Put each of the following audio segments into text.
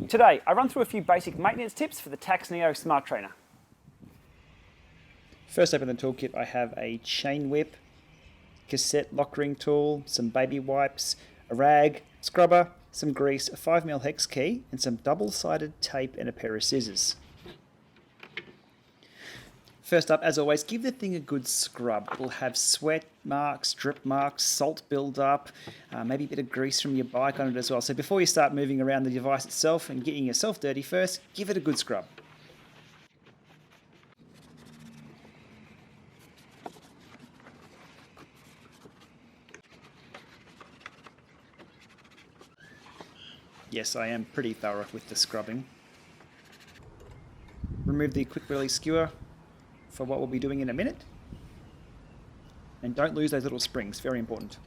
Today, I run through a few basic maintenance tips for the Tacx Neo Smart Trainer. First up in the toolkit, I have a chain whip, cassette lock ring tool, some baby wipes, a rag, scrubber, some grease, a 5mm hex key, and some double-sided tape and a pair of scissors. First up, as always, give the thing a good scrub. It'll have sweat marks, drip marks, salt build-up, maybe a bit of grease from your bike on it as well. So before you start moving around the device itself and getting yourself dirty first, give it a good scrub. Yes, I am pretty thorough with the scrubbing. Remove the quick release skewer for what we'll be doing in a minute. And don't lose those little springs, very important.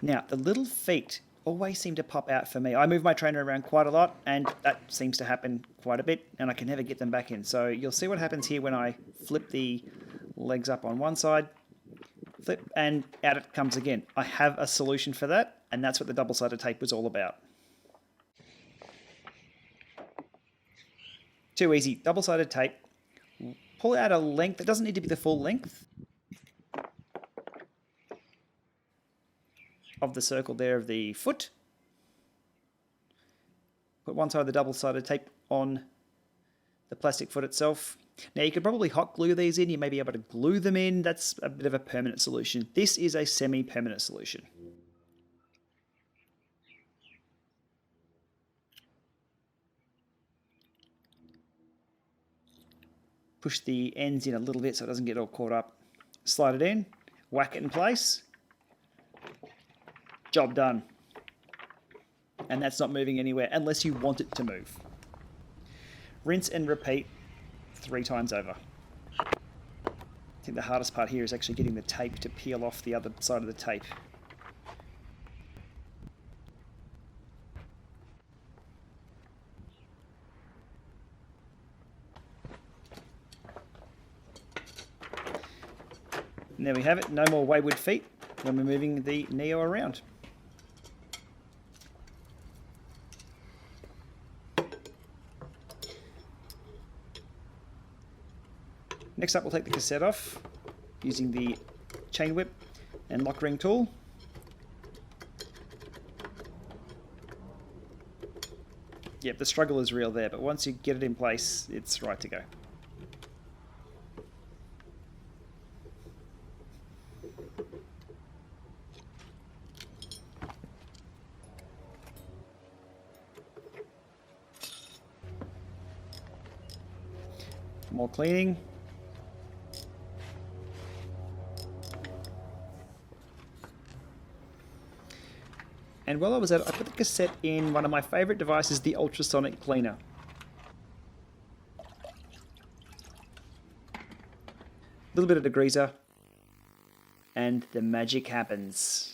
Now, the little feet always seem to pop out for me. I move my trainer around quite a lot, and that seems to happen quite a bit, and I can never get them back in. So you'll see what happens here when I flip the legs up on one side, flip, and out it comes again. I have a solution for that, and that's what the double-sided tape was all about. Too easy. Double-sided tape. Pull out a length. It doesn't need to be the full length of the circle there of the foot. Put one side of the double-sided tape on the plastic foot itself. Now you could probably hot glue these in. You may be able to glue them in. That's a bit of a permanent solution. This is a semi-permanent solution. Push the ends in a little bit so it doesn't get all caught up. Slide it in, whack it in place. Job done. And that's not moving anywhere unless you want it to move. Rinse and repeat 3 times over. I think the hardest part here is actually getting the tape to peel off the other side of the tape. And there we have it, no more wayward feet when we're moving the Neo around. Next up, we'll take the cassette off using the chain whip and lock ring tool. Yep, the struggle is real there, but once you get it in place, it's right to go. More cleaning. And while I was at it, I put the cassette in one of my favorite devices, the ultrasonic cleaner. A little bit of degreaser, and the magic happens.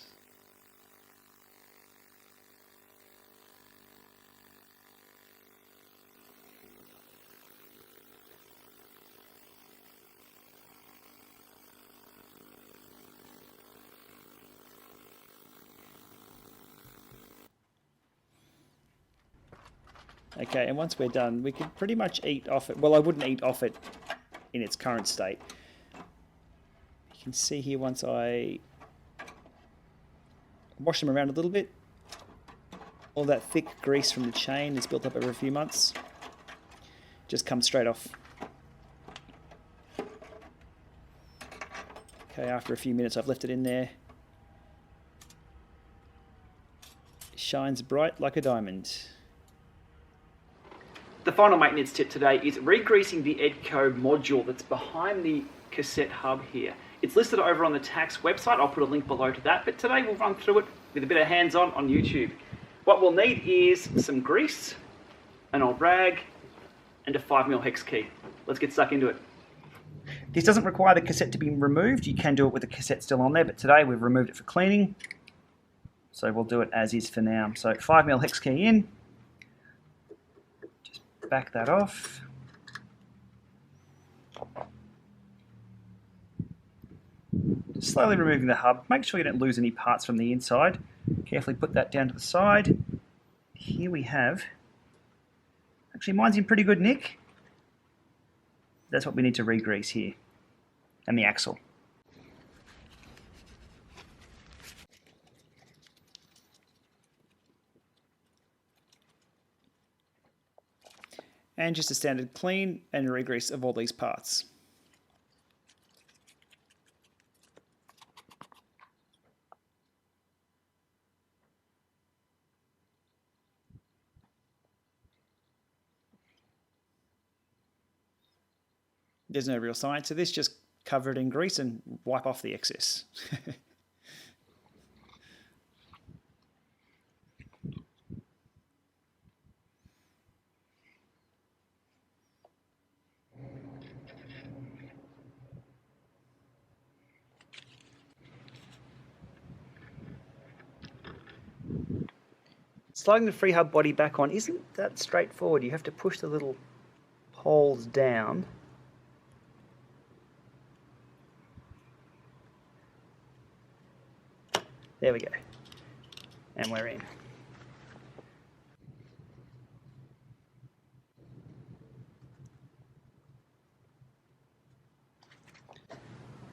Okay, and once we're done, we can pretty much eat off it. Well, I wouldn't eat off it in its current state. You can see here once I wash them around a little bit, all that thick grease from the chain is built up over a few months. Just comes straight off. Okay, after a few minutes I've left it in there. It shines bright like a diamond. The final maintenance tip today is re-greasing the Edco module that's behind the cassette hub here. It's listed over on the Tacx website. I'll put a link below to that, but today we'll run through it with a bit of hands-on on YouTube. What we'll need is some grease, an old rag, and a 5mm hex key. Let's get stuck into it. This doesn't require the cassette to be removed. You can do it with the cassette still on there, but today we've removed it for cleaning. So we'll do it as is for now. So 5mm hex key in. Just back that off. Just slowly removing the hub. Make sure you don't lose any parts from the inside. Carefully put that down to the side. Here we have... Actually, mine's in pretty good nick. That's what we need to re-grease here. And the axle. And just a standard clean and re-grease of all these parts. There's no real science to this, just cover it in grease and wipe off the excess. Sliding the Freehub body back on isn't that straightforward. You have to push the little holes down. There we go. And we're in.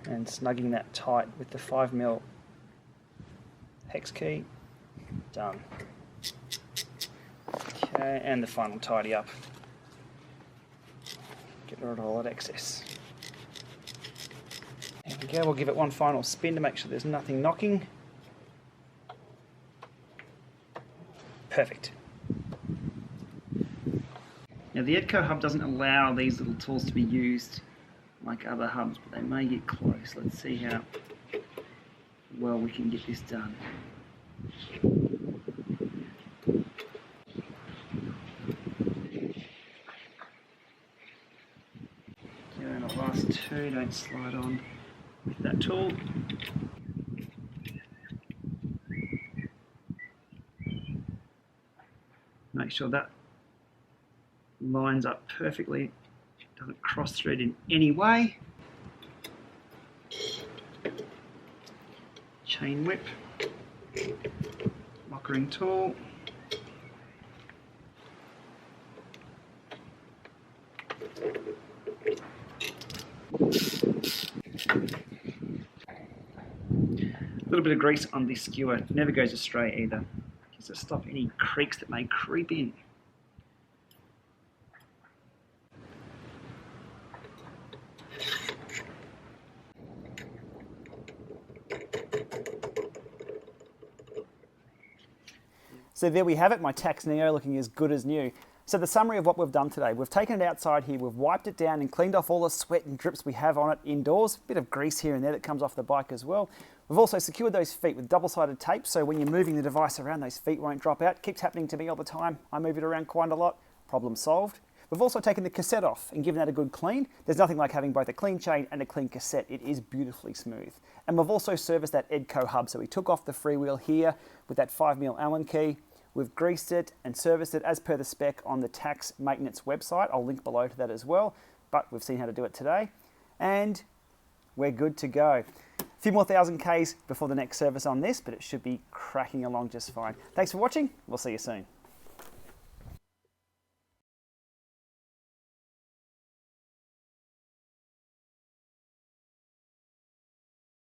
And snugging that tight with the 5mm hex key. Done. Okay, and the final tidy up. Get rid of all that excess. There we go, we'll give it one final spin to make sure there's nothing knocking. Perfect. Now the Edco hub doesn't allow these little tools to be used like other hubs, but they may get close. Let's see how well we can get this done. And the last two don't slide on with that tool. Make sure that lines up perfectly, doesn't cross thread in any way. Chain whip, lockering tool. A little bit of grease on the skewer, never goes astray either. Just to stop any creaks that may creep in. So there we have it, my Tacx Neo looking as good as new. So the summary of what we've done today, we've taken it outside here, we've wiped it down and cleaned off all the sweat and drips we have on it indoors. A bit of grease here and there that comes off the bike as well. We've also secured those feet with double-sided tape, so when you're moving the device around, those feet won't drop out. Keeps happening to me all the time. I move it around quite a lot. Problem solved. We've also taken the cassette off and given that a good clean. There's nothing like having both a clean chain and a clean cassette. It is beautifully smooth. And we've also serviced that Edco hub, so we took off the freewheel here with that 5mm Allen key. We've greased it and serviced it as per the spec on the Tacx maintenance website. I'll link below to that as well, but we've seen how to do it today. And we're good to go. A few more 1,000 Ks before the next service on this, but it should be cracking along just fine. Thanks for watching. We'll see you soon.